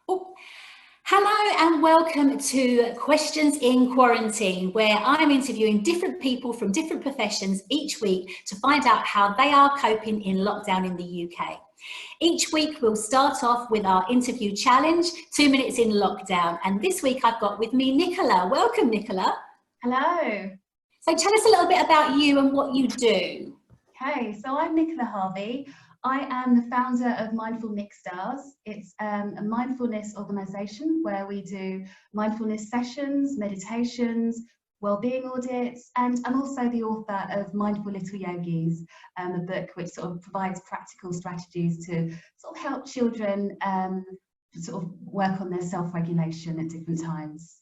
Oh, hello and welcome to Questions in Quarantine, where I'm interviewing different people from different professions each week to find out how they are coping in lockdown in the UK. Each week we'll start off with our interview challenge, 2 minutes in lockdown. And this week I've got with me Nicola. Welcome, Nicola. Hello. So tell us a little bit about you and what you do. Okay, so I'm Nicola Harvey. I am the founder of Mindful Stars. It's a mindfulness organisation where we do mindfulness sessions, meditations, wellbeing audits, and I'm also the author of Mindful Little Yogis, a book which sort of provides practical strategies to sort of help children sort of work on their self-regulation at different times.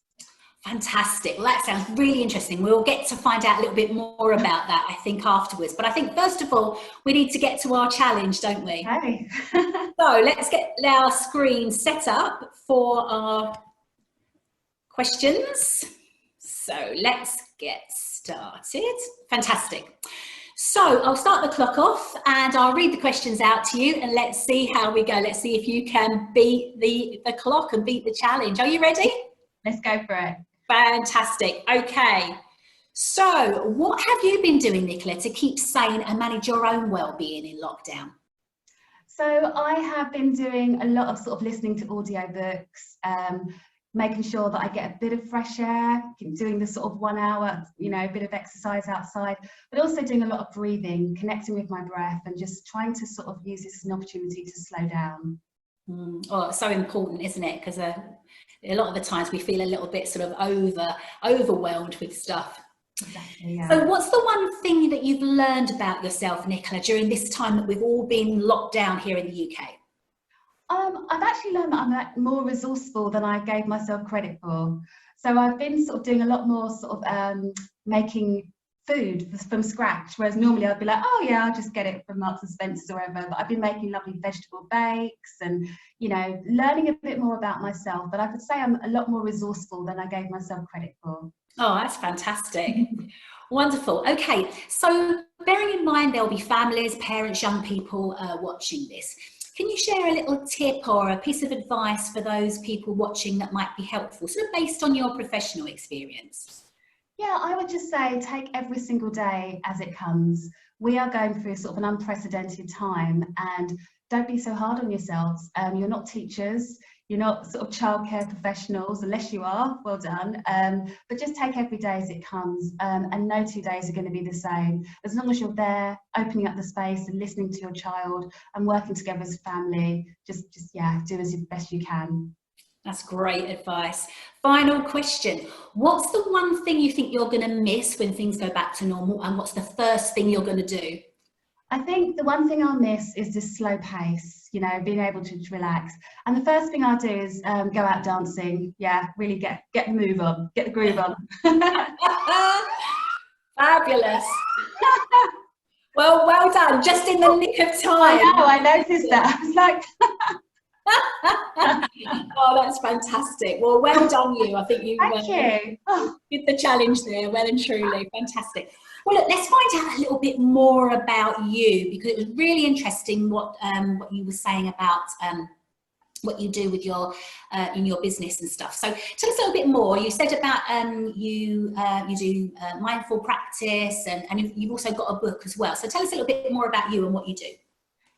Fantastic. Well, that sounds really interesting. We'll get to find out a little bit more about that, I think, afterwards. But I think, first of all, we need to get to our challenge, don't we? Okay. So let's get our screen set up for our questions. So let's get started. Fantastic. So I'll start the clock off and I'll read the questions out to you and let's see how we go. Let's see if you can beat the clock and beat the challenge. Are you ready? Let's go for it. Fantastic. Okay. So what have you been doing, Nicola, to keep sane and manage your own well-being in lockdown? So I have been doing a lot of sort of listening to audiobooks, making sure that I get a bit of fresh air, doing the sort of 1 hour, a bit of exercise outside, but also doing a lot of breathing, connecting with my breath and just trying to sort of use this as an opportunity to slow down. Oh, it's so important, isn't it? Because a lot of the times we feel a little bit sort of overwhelmed with stuff. Exactly, yeah. So what's the one thing that you've learned about yourself, Nicola, during this time that we've all been locked down here in the UK? I've actually learned that I'm more resourceful than I gave myself credit for. So I've been sort of doing a lot more sort of making food from scratch, whereas normally I'd be like, oh yeah, I'll just get it from Marks and Spencer's or wherever. But I've been making lovely vegetable bakes and learning a bit more about myself. But I could say I'm a lot more resourceful than I gave myself credit for. Oh, that's fantastic. Wonderful. Okay, so bearing in mind there'll be families, parents, young people watching this, can you share a little tip or a piece of advice for those people watching that might be helpful, sort of based on your professional experience? Yeah, I would just say take every single day as it comes. We are going through sort of an unprecedented time and don't be so hard on yourselves. You're not teachers, you're not sort of childcare professionals, unless you are, well done. But just take every day as it comes and no 2 days are going to be the same. As long as you're there, opening up the space and listening to your child and working together as a family, just do as best you can. That's great advice. Final question. What's the one thing you think you're going to miss when things go back to normal, and what's the first thing you're going to do? I think the one thing I'll miss is this slow pace, being able to relax. And the first thing I'll do is go out dancing. Yeah, really get the move on, get the groove on. Fabulous. Well done. Just in the nick of time. I know, I noticed that. I was like... Oh, that's fantastic. Well done you. I think you did the challenge there well and truly. Fantastic. Well, look, let's find out a little bit more about you, because it was really interesting what you were saying about what you do with your in your business and stuff. So tell us a little bit more. You said about you do mindful practice and you've also got a book as well. So tell us a little bit more about you and what you do.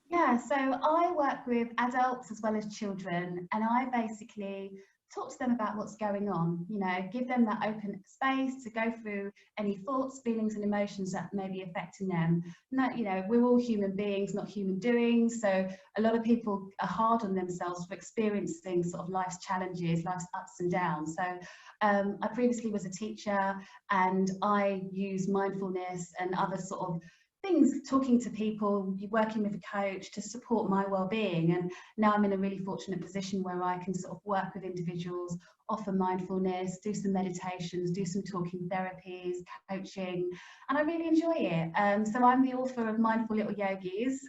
Yeah, so I work with adults as well as children, and I basically talk to them about what's going on, give them that open space to go through any thoughts, feelings and emotions that may be affecting them. And that, we're all human beings, not human doings. So a lot of people are hard on themselves for experiencing sort of life's challenges, life's ups and downs. So I previously was a teacher and I use mindfulness and other sort of things, talking to people, working with a coach to support my well-being. And now I'm in a really fortunate position where I can sort of work with individuals, offer mindfulness, do some meditations, do some talking therapies, coaching, and I really enjoy it. So I'm the author of Mindful Little Yogis.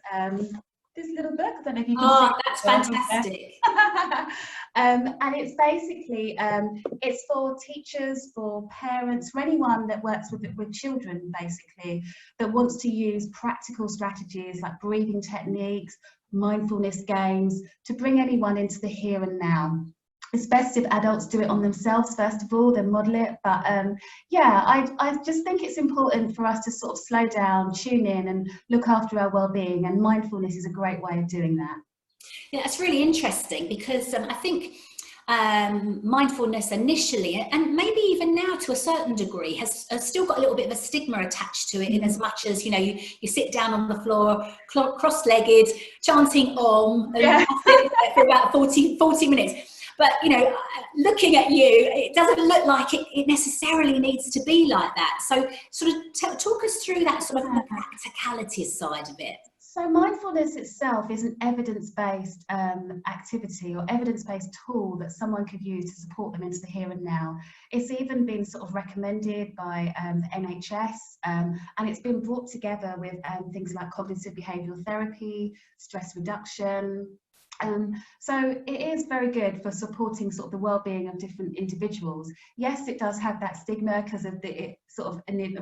This little book, I don't know if you can see. Oh, that's fantastic. And it's basically, it's for teachers, for parents, for anyone that works with children, basically, that wants to use practical strategies like breathing techniques, mindfulness games, to bring anyone into the here and now. It's best if adults do it on themselves first of all, then model it. But yeah, I just think it's important for us to sort of slow down, tune in and look after our well-being, and mindfulness is a great way of doing that. Yeah, it's really interesting because I think mindfulness initially, and maybe even now to a certain degree, has still got a little bit of a stigma attached to it, in as much as, you know, you sit down on the floor, cross-legged, chanting Om, and for about 40 minutes. But, you know, looking at you, it doesn't look like it necessarily needs to be like that. So sort of talk us through that sort of the practicalities side of it. So mindfulness itself is an evidence-based activity or evidence-based tool that someone could use to support them into the here and now. It's even been sort of recommended by the NHS, and it's been brought together with things like cognitive behavioural therapy, stress reduction. So it is very good for supporting sort of the well-being of different individuals. Yes, it does have that stigma because of the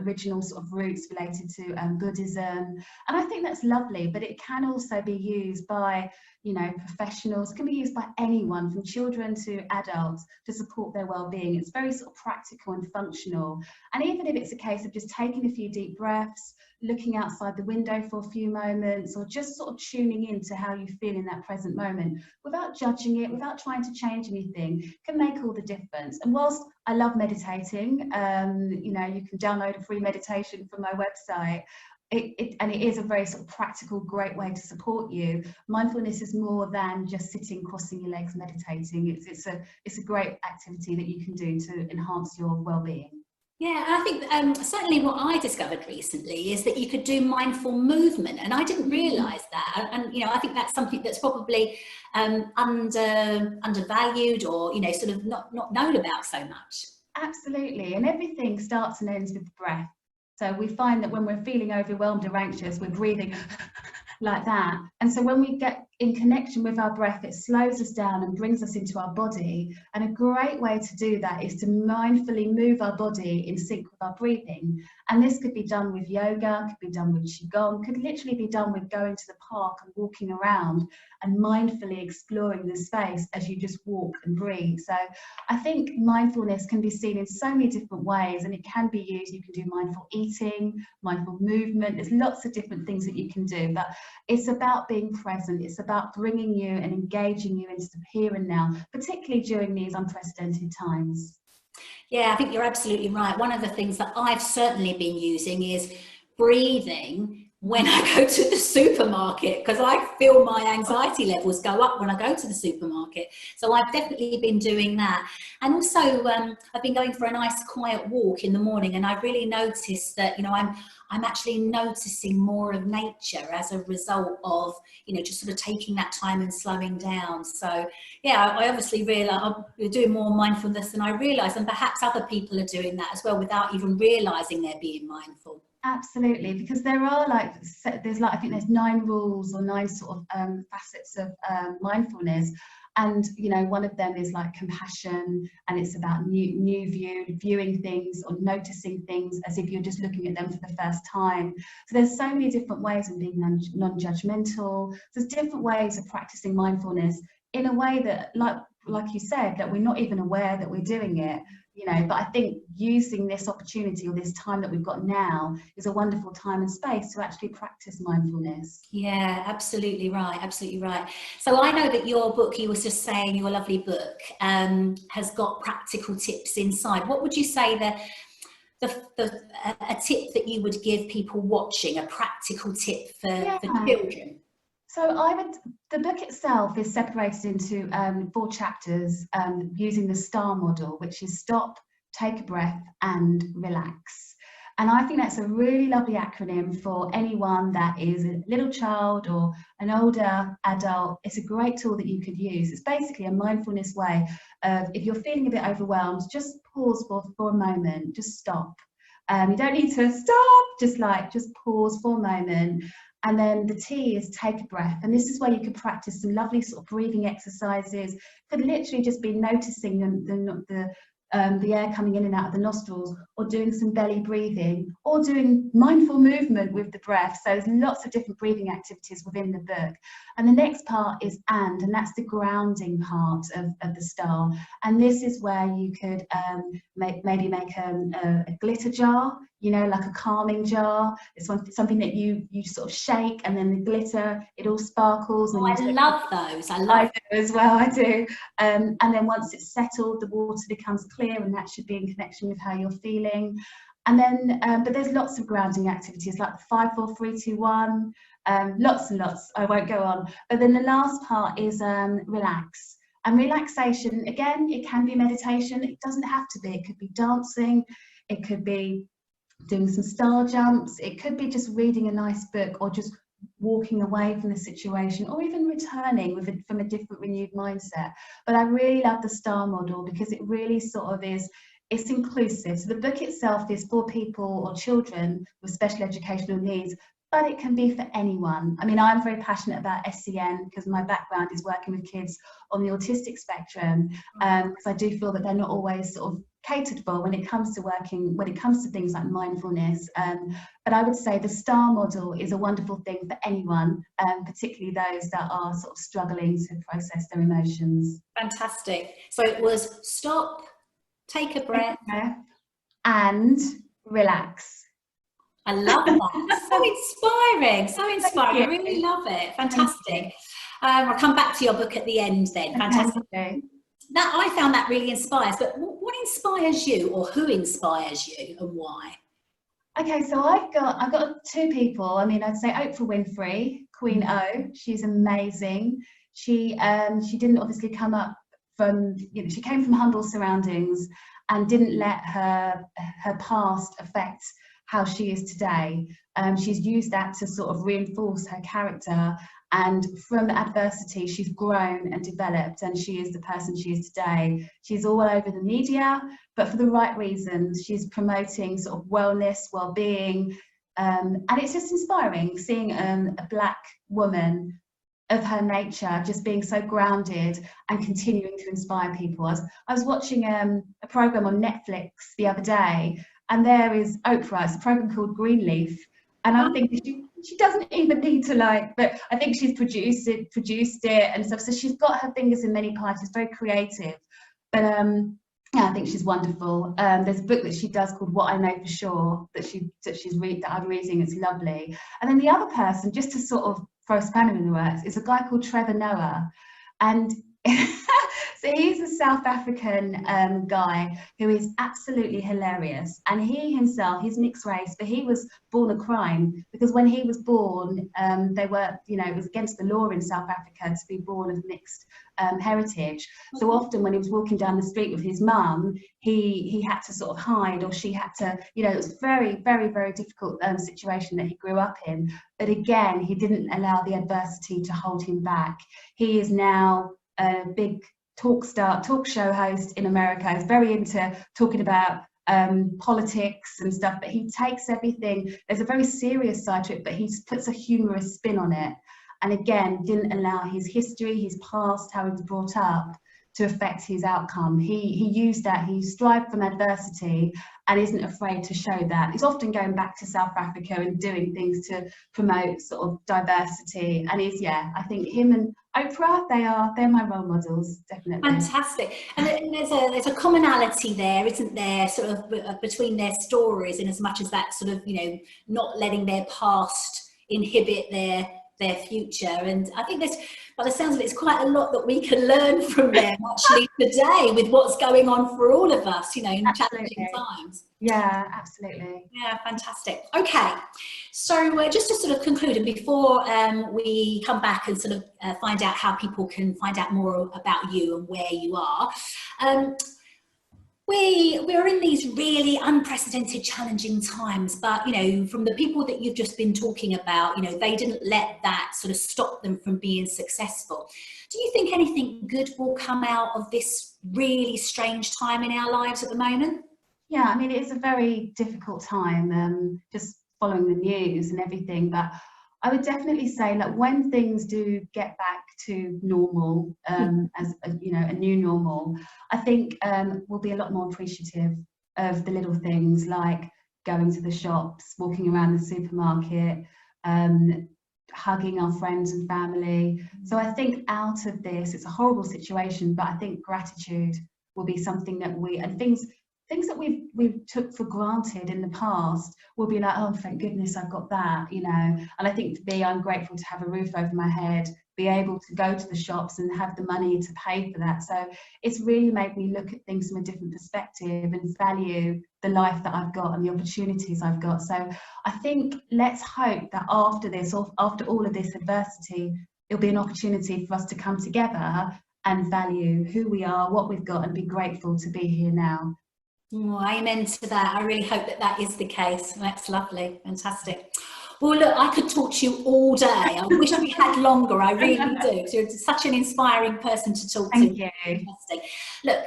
original sort of roots related to Buddhism, and I think that's lovely. But it can also be used by, you know, professionals. It can be used by anyone, from children to adults, to support their well-being. It's very sort of practical and functional. And even if it's a case of just taking a few deep breaths, looking outside the window for a few moments, or just sort of tuning into how you feel in that present moment without judging it, without trying to change anything, can make all the difference. And whilst I love meditating, you know, you can download a free meditation from my website. It is a very sort of practical, great way to support you. Mindfulness is more than just sitting, crossing your legs, meditating. It's a great activity that you can do to enhance your well-being. Yeah, I think certainly what I discovered recently is that you could do mindful movement, and I didn't realise that. And you know, I think that's something that's probably undervalued, or, you know, sort of not known about so much. Absolutely, and everything starts and ends with the breath. So we find that when we're feeling overwhelmed or anxious, we're breathing like that. And so when we get in connection with our breath, it slows us down and brings us into our body. And a great way to do that is to mindfully move our body in sync with our breathing. And this could be done with yoga, could be done with qigong, could literally be done with going to the park and walking around and mindfully exploring the space as you just walk and breathe. So I think mindfulness can be seen in so many different ways, and it can be used. You can do mindful eating, mindful movement. There's lots of different things that you can do, but it's about being present. It's about bringing you and engaging you into the here and now, particularly during these unprecedented times. Yeah, I think you're absolutely right. One of the things that I've certainly been using is breathing when I go to the supermarket, because I feel my anxiety levels go up when I go to the supermarket. So I've definitely been doing that. And also I've been going for a nice quiet walk in the morning, and I've really noticed that, you know, I'm actually noticing more of nature as a result of, you know, just sort of taking that time and slowing down. So yeah, I obviously realise I'm doing more mindfulness than I realise, and perhaps other people are doing that as well without even realising they're being mindful. Absolutely, because there are I think there's 9 rules or 9 sort of facets of mindfulness. And, you know, one of them is like compassion, and it's about viewing things or noticing things as if you're just looking at them for the first time. So there's so many different ways of being non-judgmental. There's different ways of practicing mindfulness in a way that, like you said, that we're not even aware that we're doing it. You know, but I think using this opportunity or this time that we've got now is a wonderful time and space to actually practice mindfulness. Yeah, absolutely right, absolutely right. So I know that your book, you were just saying, your lovely book, has got practical tips inside. What would you say a tip that you would give people watching, a practical tip for children? So the book itself is separated into 4 chapters using the STAR model, which is stop, take a breath and relax. And I think that's a really lovely acronym for anyone that is a little child or an older adult. It's a great tool that you could use. It's basically a mindfulness way of, if you're feeling a bit overwhelmed, just pause for a moment, just stop. You don't need to stop, just pause for a moment. And then the T is take a breath. And this is where you could practice some lovely sort of breathing exercises. Could literally just be noticing the the air coming in and out of the nostrils, or doing some belly breathing, or doing mindful movement with the breath. So there's lots of different breathing activities within the book. And the next part is and that's the grounding part of the star. And this is where you could maybe make a glitter jar, you know, like a calming jar. It's something that you sort of shake, and then the glitter, it all sparkles. Oh, I love those. I do as well, I do. And then once it's settled, the water becomes clear, and that should be in connection with how you're feeling. And then, but there's lots of grounding activities like 5, 4, 3, 2, 1, lots and lots. I won't go on. But then the last part is relax. And relaxation, again, it can be meditation. It doesn't have to be. It could be dancing. It could be doing some star jumps. It could be just reading a nice book, or just walking away from the situation, or even returning from a different renewed mindset. But I really love the star model because it really sort of is, it's inclusive. So the book itself is for people or children with special educational needs, but it can be for anyone. I mean, I'm very passionate about SEN because my background is working with kids on the autistic spectrum, because I do feel that they're not always sort of catered for when it comes to working, when it comes to things like mindfulness. But I would say the star model is a wonderful thing for anyone, particularly those that are sort of struggling to process their emotions. Fantastic. So it was stop, take a breath, and relax. I love that. So inspiring, so inspiring. I really love it. Fantastic. I'll come back to your book at the end then. Fantastic. Okay. That, I found that really inspires. But what inspires you, or who inspires you, and why? Okay, so I've got 2 people. I mean, I'd say Oprah Winfrey, Queen O. She's amazing. She didn't obviously come up from, you know, she came from humble surroundings and didn't let her past affect how she is today. She's used that to sort of reinforce her character, and from adversity she's grown and developed, and she is the person she is today. She's all over the media, but for the right reasons. She's promoting sort of wellness, well-being, and it's just inspiring seeing a Black woman of her nature just being so grounded and continuing to inspire people. I was watching a program on Netflix the other day, and there is Oprah. It's a program called Greenleaf, and I'm thinking she doesn't even need to, like, but I think she's produced it and stuff. So she's got her fingers in many pies. She's very creative, but yeah, I think she's wonderful. There's a book that she does called What I Know for Sure that I'm reading. It's lovely. And then the other person, just to sort of throw a spanner in the works, is a guy called Trevor Noah, and so he's a South African guy who is absolutely hilarious, and he himself, he's mixed race, but he was born a crime, because when he was born, they were, you know, it was against the law in South Africa to be born of mixed heritage. So often when he was walking down the street with his mum, he had to sort of hide, or she had to, you know, it was very, very, very difficult situation that he grew up in. But again, he didn't allow the adversity to hold him back. He is now a big talk show host in America. He's very into talking about politics and stuff, but he takes everything, there's a very serious side to it, but he puts a humorous spin on it. And again, didn't allow his history, his past, how he was brought up, to affect his outcome. He used that, he strived from adversity and isn't afraid to show that. He's often going back to South Africa and doing things to promote sort of diversity. And I think him and Oprah, they're my role models, definitely. Fantastic. And there's a commonality there, isn't there, sort of between their stories, in as much as that sort of, you know, not letting their past inhibit their future. And I think there's, by the sounds of it, it's quite a lot that we can learn from them actually today, with what's going on for all of us, you know, in challenging times. Yeah, absolutely. Yeah, fantastic. Okay, so just to sort of conclude, and before we come back and sort of find out how people can find out more about you and where you are, we're in these really unprecedented, challenging times, but, you know, from the people that you've just been talking about, you know, they didn't let that sort of stop them from being successful. Do you think anything good will come out of this really strange time in our lives at the moment? Yeah, I mean, it's a very difficult time, just following the news and everything, but I would definitely say that when things do get back to normal, as a, you know, a new normal, I think we'll be a lot more appreciative of the little things like going to the shops, walking around the supermarket, hugging our friends and family. So I think out of this, it's a horrible situation, but I think gratitude will be something that things that we've took for granted in the past will be like, oh, thank goodness I've got that, you know. And I think for me, I'm grateful to have a roof over my head, be able to go to the shops and have the money to pay for that. So it's really made me look at things from a different perspective and value the life that I've got and the opportunities I've got. So I think let's hope that after this, or after all of this adversity, it'll be an opportunity for us to come together and value who we are, what we've got, and be grateful to be here now. Oh, amen to that. I really hope that that is the case. That's lovely. Fantastic. Well, look, I could talk to you all day. I wish we had longer. I really do. You're such an inspiring person to talk to. Thank you. Fantastic. Look,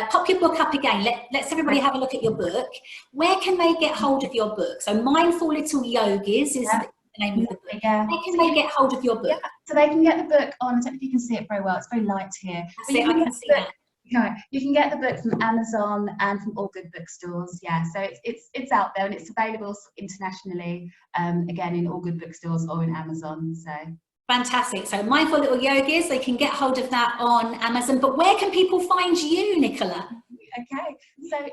pop your book up again. Let's everybody have a look at your book. Where can they get hold of your book? So Mindful Little Yogis is the name of the book. Yeah. Where can they get hold of your book? Yeah. So they can get the book on, I don't know if you can see it very well, it's very light here. I can see that. No, you can get the book from Amazon and from all good bookstores. Yeah, so it's out there and it's available internationally, again in all good bookstores or in Amazon. So fantastic. So Mindful Little Yogis, they can get hold of that on Amazon. But where can people find you, Nicola? Okay, so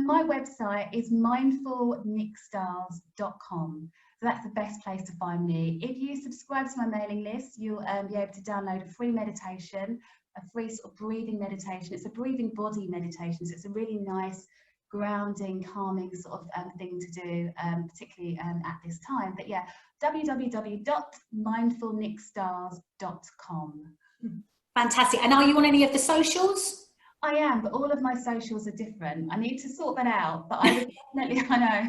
my website is mindfulnickstars.com. So that's the best place to find me. If you subscribe to my mailing list, you'll be able to download a free meditation, a free sort of breathing meditation. It's a breathing body meditation, so it's a really nice, grounding, calming sort of thing to do, particularly at this time. But yeah, www.mindfulnickstars.com. Fantastic. And are you on any of the socials? I am, but all of my socials are different. I need to sort that out, but I would definitely, I know.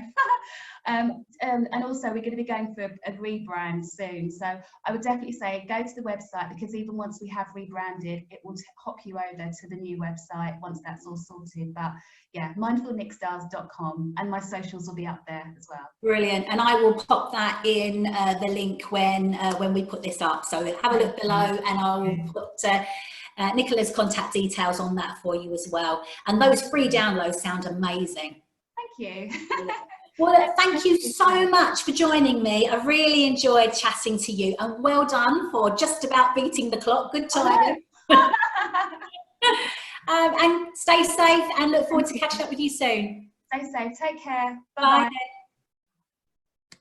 And also we're going to be going for a rebrand soon. So I would definitely say go to the website, because even once we have rebranded, it will hop you over to the new website once that's all sorted. But yeah, mindfulnickstars.com, and my socials will be up there as well. Brilliant. And I will pop that in the link when we put this up. So have a look below, and I will put Nicola's contact details on that for you as well. And those free downloads sound amazing. Thank you. Well, thank you so much for joining me. I really enjoyed chatting to you, and well done for just about beating the clock. Good timing. And stay safe, and look forward to catching up with you soon. Stay safe. Take care. Bye. Bye.